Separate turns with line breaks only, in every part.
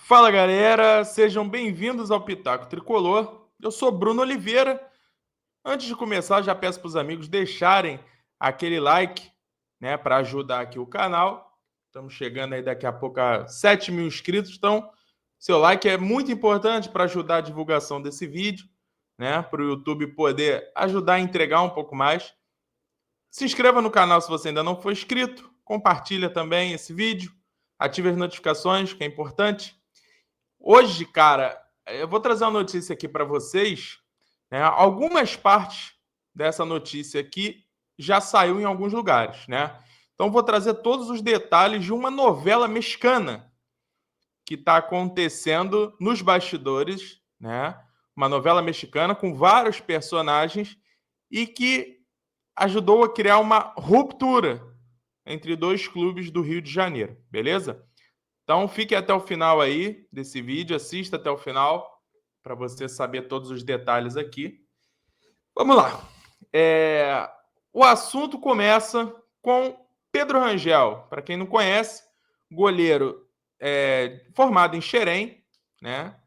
Fala galera, sejam bem-vindos ao Pitaco Tricolor. Eu sou Bruno Oliveira. Antes de começar, já peço para os amigos deixarem aquele like, né, para ajudar aqui o canal. Estamos chegando aí daqui a pouco a 7 mil inscritos, então seu like é muito importante para ajudar a divulgação desse vídeo, né, para o YouTube poder ajudar a entregar um pouco mais. Se inscreva no canal se você ainda não for inscrito, compartilha também esse vídeo, ative as notificações, que é importante. Hoje, cara, eu vou trazer uma notícia aqui para vocês, né? Algumas partes dessa notícia aqui já saiu em alguns lugares, né? Então vou trazer todos os detalhes de uma novela mexicana que está acontecendo nos bastidores, né? Uma novela mexicana com vários personagens e que ajudou a criar uma ruptura entre dois clubes do Rio de Janeiro, beleza? Então fique até o final aí desse vídeo, assista até o final para você saber todos os detalhes aqui. Vamos lá. O assunto começa com Pedro Rangel. Para quem não conhece, goleiro formado em Xerém, né?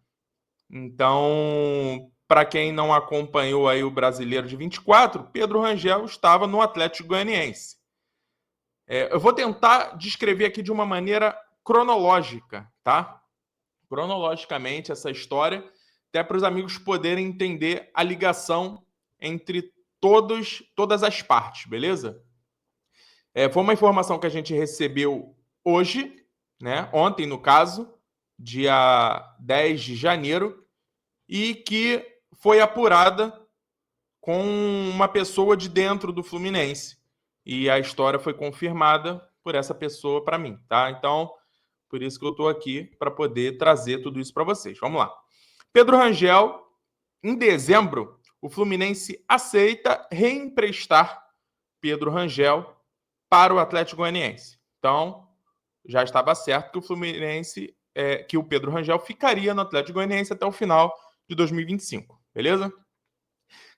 Então, para quem não acompanhou aí o Brasileiro de 24, Pedro Rangel estava no Atlético Goianiense. Eu vou tentar descrever aqui de uma maneira cronológica, tá? Cronologicamente essa história, até para os amigos poderem entender a ligação entre todas as partes, beleza? Foi uma informação que a gente recebeu hoje, né? Ontem, no caso, dia 10 de janeiro, e que foi apurada com uma pessoa de dentro do Fluminense. E a história foi confirmada por essa pessoa para mim, tá? Então, por isso que eu estou aqui para poder trazer tudo isso para vocês. Vamos lá. Pedro Rangel, em dezembro, o Fluminense aceita reemprestar Pedro Rangel para o Atlético Goianiense. Então, já estava certo que o Fluminense, que o Pedro Rangel ficaria no Atlético Goianiense até o final de 2025, beleza?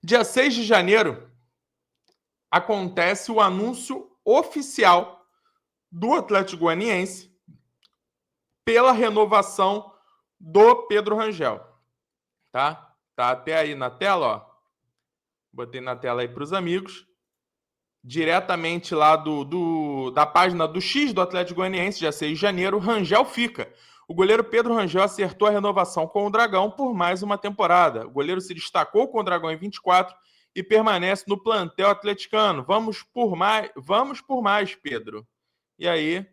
Dia 6 de janeiro, acontece o anúncio oficial do Atlético Goianiense pela renovação do Pedro Rangel, tá? Tá até aí na tela, ó. Botei na tela aí para os amigos. Diretamente lá da página do X do Atlético Goianiense, dia 6 de janeiro, Rangel fica. O goleiro Pedro Rangel acertou a renovação com o Dragão por mais uma temporada. O goleiro se destacou com o Dragão em 24 e permanece no plantel atleticano. Vamos por mais, Pedro. E aí,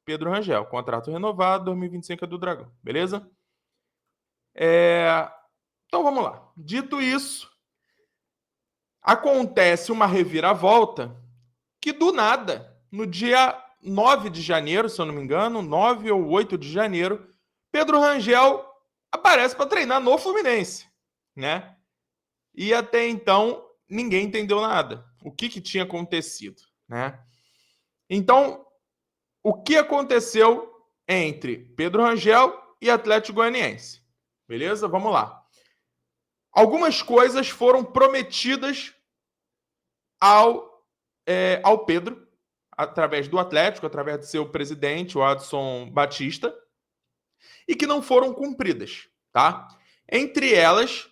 Pedro Rangel, contrato renovado, 2025 é do Dragão, beleza? Então vamos lá. Dito isso, acontece uma reviravolta que do nada, no dia 9 de janeiro, se eu não me engano, 9 ou 8 de janeiro, Pedro Rangel aparece para treinar no Fluminense, né? E até então ninguém entendeu nada. O que tinha acontecido, né? Então, o que aconteceu entre Pedro Rangel e Atlético Goianiense? Beleza? Vamos lá. Algumas coisas foram prometidas ao Pedro, através do Atlético, através do seu presidente, o Adson Batista, e que não foram cumpridas, tá? Entre elas,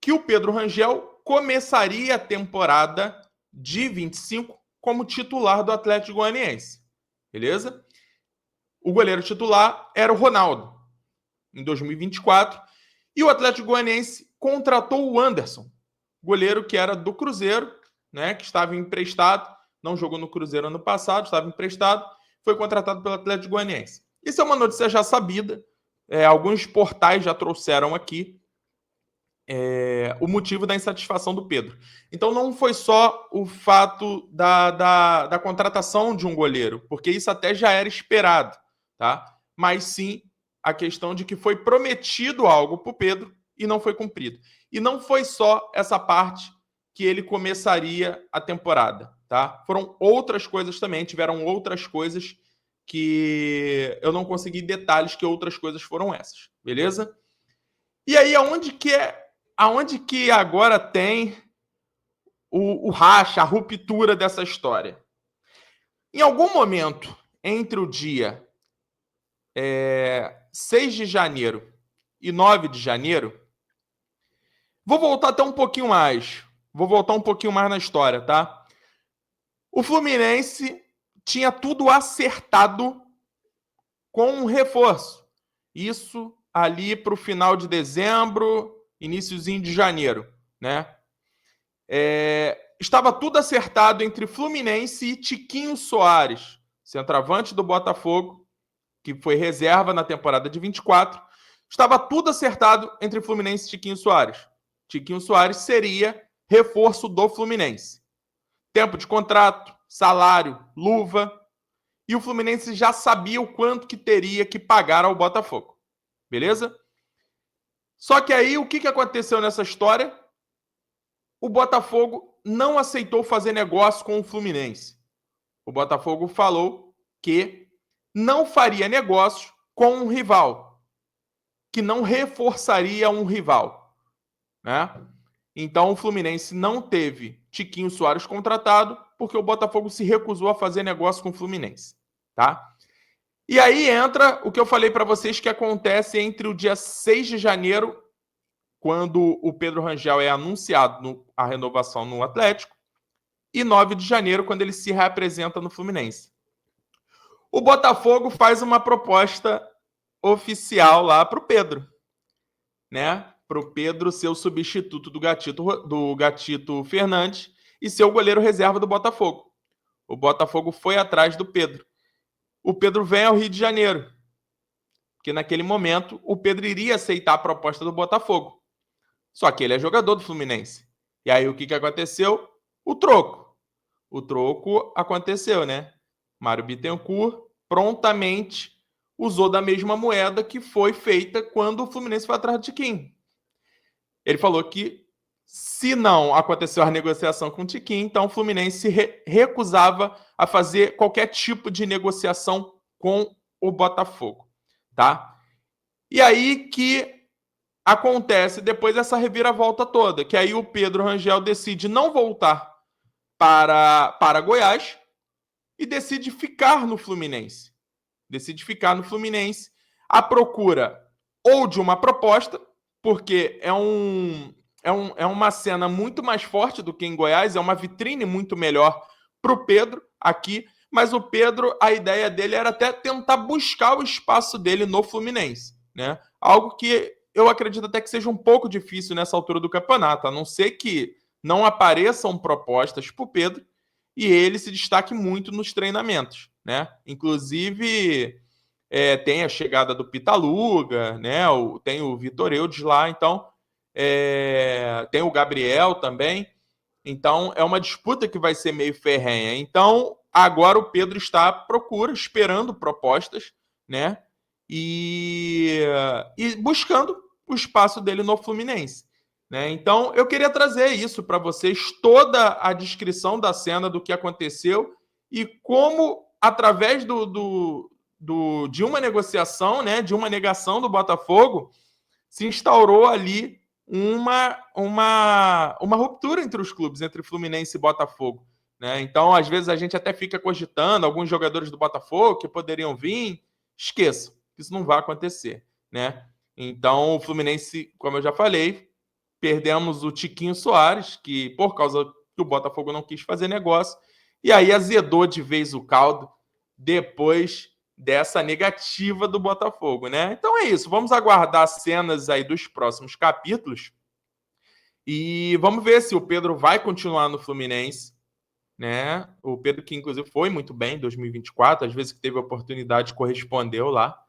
que o Pedro Rangel começaria a temporada de 25 como titular do Atlético Goianiense, beleza? O goleiro titular era o Ronaldo, em 2024, e o Atlético Goianiense contratou o Anderson, goleiro que era do Cruzeiro, né, que estava emprestado, não jogou no Cruzeiro ano passado, estava emprestado, foi contratado pelo Atlético Goianiense. Isso é uma notícia já sabida, alguns portais já trouxeram aqui o motivo da insatisfação do Pedro. Então não foi só o fato da contratação de um goleiro, porque isso até já era esperado, tá? Mas sim a questão de que foi prometido algo para o Pedro e não foi cumprido. E não foi só essa parte que ele começaria a temporada, tá? Foram outras coisas também, tiveram outras coisas que eu não consegui detalhes que outras coisas foram essas, beleza? E aí aonde que agora tem o racha, a ruptura dessa história? Em algum momento entre o dia 6 de janeiro e 9 de janeiro, vou voltar até um pouquinho mais. Vou voltar um pouquinho mais na história, tá? O Fluminense tinha tudo acertado com um reforço. Isso ali para o final de dezembro, iniciozinho de janeiro, né? Estava tudo acertado entre Fluminense e Tiquinho Soares, centroavante do Botafogo, que foi reserva na temporada de 24. Estava tudo acertado entre Fluminense e Tiquinho Soares. Tiquinho Soares seria reforço do Fluminense. Tempo de contrato, salário, luva. E o Fluminense já sabia o quanto que teria que pagar ao Botafogo. Beleza? Só que aí, o que aconteceu nessa história? O Botafogo não aceitou fazer negócio com o Fluminense. O Botafogo falou que não faria negócio com um rival, que não reforçaria um rival, né? Então o Fluminense não teve Tiquinho Soares contratado porque o Botafogo se recusou a fazer negócio com o Fluminense, tá? E aí entra o que eu falei para vocês que acontece entre o dia 6 de janeiro, quando o Pedro Rangel é anunciado a renovação no Atlético, e 9 de janeiro, quando ele se reapresenta no Fluminense. O Botafogo faz uma proposta oficial lá para o Pedro, né? Para o Pedro ser o substituto do Gatito Fernandes e ser o goleiro reserva do Botafogo. O Botafogo foi atrás do Pedro. O Pedro vem ao Rio de Janeiro, porque naquele momento o Pedro iria aceitar a proposta do Botafogo. Só que ele é jogador do Fluminense. E aí o que aconteceu? O troco. O troco aconteceu, né? Mário Bittencourt prontamente usou da mesma moeda que foi feita quando o Fluminense foi atrás do Tiquinho. Ele falou que se não aconteceu a negociação com o Tiquinho, então o Fluminense recusava a fazer qualquer tipo de negociação com o Botafogo, tá? E aí que acontece depois essa reviravolta toda, que aí o Pedro Rangel decide não voltar para Goiás e decide ficar no Fluminense. Decide ficar no Fluminense à procura ou de uma proposta, porque é uma cena muito mais forte do que em Goiás, é uma vitrine muito melhor para o Pedro aqui, mas o Pedro, a ideia dele era até tentar buscar o espaço dele no Fluminense, né? Algo que eu acredito até que seja um pouco difícil nessa altura do campeonato, a não ser que não apareçam propostas para o Pedro e ele se destaque muito nos treinamentos, né? Inclusive, tem a chegada do Pitaluga, né? Tem o Vitor Eudes lá, então tem o Gabriel também. Então, é uma disputa que vai ser meio ferrenha. Então, agora o Pedro está à procura, esperando propostas, né? E buscando o espaço dele no Fluminense, né? Então, eu queria trazer isso para vocês, toda a descrição da cena do que aconteceu e como, através de uma negociação, né, de uma negação do Botafogo, se instaurou ali uma ruptura entre os clubes, entre Fluminense e Botafogo, né? Então, às vezes, a gente até fica cogitando alguns jogadores do Botafogo que poderiam vir. Esqueça, isso não vai acontecer, né? Então, o Fluminense, como eu já falei, perdemos o Tiquinho Soares, que por causa que o Botafogo não quis fazer negócio, e aí azedou de vez o caldo depois dessa negativa do Botafogo, né? Então é isso, vamos aguardar cenas aí dos próximos capítulos e vamos ver se o Pedro vai continuar no Fluminense, né? O Pedro que inclusive foi muito bem em 2024, às vezes que teve oportunidade correspondeu lá.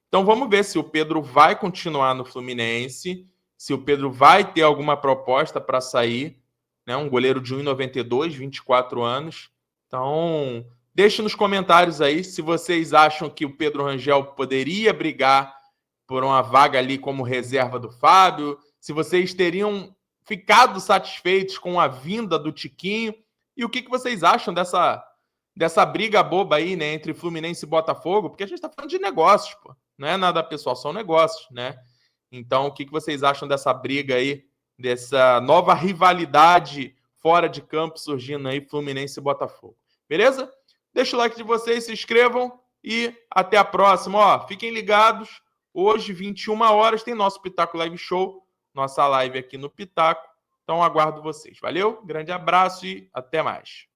Então vamos ver se o Pedro vai continuar no Fluminense, se o Pedro vai ter alguma proposta para sair, né? Um goleiro de 1,92, 24 anos. Então, deixe nos comentários aí se vocês acham que o Pedro Rangel poderia brigar por uma vaga ali como reserva do Fábio, se vocês teriam ficado satisfeitos com a vinda do Tiquinho, e o que vocês acham dessa briga boba aí, né, entre Fluminense e Botafogo, porque a gente está falando de negócios, pô. Não é nada pessoal, são negócios, né? Então, o que vocês acham dessa briga aí, dessa nova rivalidade fora de campo surgindo aí, Fluminense e Botafogo? Beleza? Deixa o like de vocês, se inscrevam e até a próxima. Ó, fiquem ligados. Hoje, 21 horas, tem nosso Pitaco Live Show, nossa live aqui no Pitaco. Então, aguardo vocês. Valeu, grande abraço e até mais.